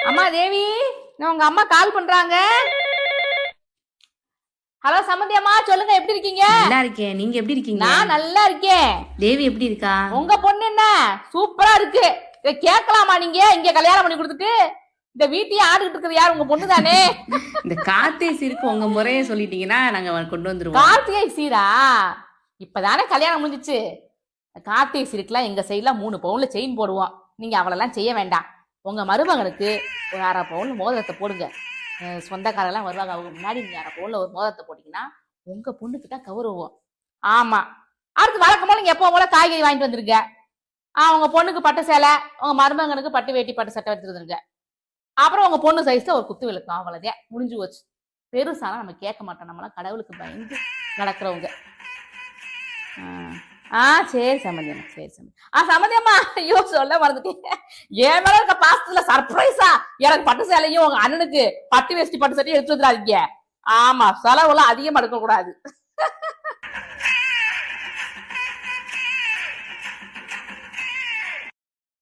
அம்மா தேவி, உங்க அம்மா கால் பண்றாங்க. ஹலோ சம்மந்தி அம்மா, சொல்லுங்க, எப்படி இருக்கீங்க? நல்லா இருக்கேன். நீங்க எப்படி இருக்கீங்க? நான் நல்லா இருக்கேன். தேவி எப்படி இருக்கா? உங்க பொண்ணு என்ன சூப்பரா இருக்கு. இதை கேட்கலாமா நீங்க? இங்க கல்யாணம் பண்ணி கொடுத்துட்டு இந்த வீட்டையே ஆடுகிட்டு இருக்கிறது யார்? உங்க பொண்ணு தானே. இந்த கார்த்திகை சீருக்கு உங்க முறையை சொல்லிட்டீங்கன்னா நாங்க கொண்டு வந்துருவோம். கார்த்திகை சீரா? இப்பதானே கல்யாணம் முடிஞ்சிச்சு. கார்த்திகை சீருக்குலாம் எங்க சைட்ல 3 பவுன்ல செயின் போடுவோம். நீங்க அவளெல்லாம் செய்ய வேண்டாம். உங்க மருமகனுக்கு ஒரு 1/2 பவுன் மோதிரத்தை போடுங்க. சொந்தக்காரெல்லாம் வருவாங்க, அவங்க முன்னாடி நீங்க 1/2 பவுன்ல ஒரு மோதிரத்தை போட்டீங்கன்னா உங்க பொண்ணுக்கு தான் கௌரவம். ஆமா. அடுத்து வழக்கம் போல நீங்க எப்போ போல காய்கறி வாங்கிட்டு வந்துருங்க. உங்க பொண்ணுக்கு பட்டு சேலை, உங்க மருமகனுக்கு பட்டு வேட்டி பட்டு சட்டை எடுத்துருங்க. அப்புறம் உங்க பொண்ணு சைஸ்ல ஒரு குத்து விளக்கும், அவ்வளவுதான், முடிஞ்சு போச்சு. பெருசாலாம் நம்ம கேட்க மாட்டோம், நம்மளாம் கடவுளுக்கு பயந்து நடக்கிறவங்க. சரி சம்மந்தியம்மா, சரி சம்மந்தியம்மா. ஐயோ சொல்ல மறந்துட்டேன். என் மேல இருக்க பாசத்துல சர்ப்ரைஸா எனக்கு பட்டு சேலையும் உங்க அண்ணனுக்கு பட்டு வேஷ்டி பட்டு சட்டையும் எடுத்து வந்துடாதீங்க. ஆமா, செலவுலாம் அதிகமா எடுக்க கூடாது.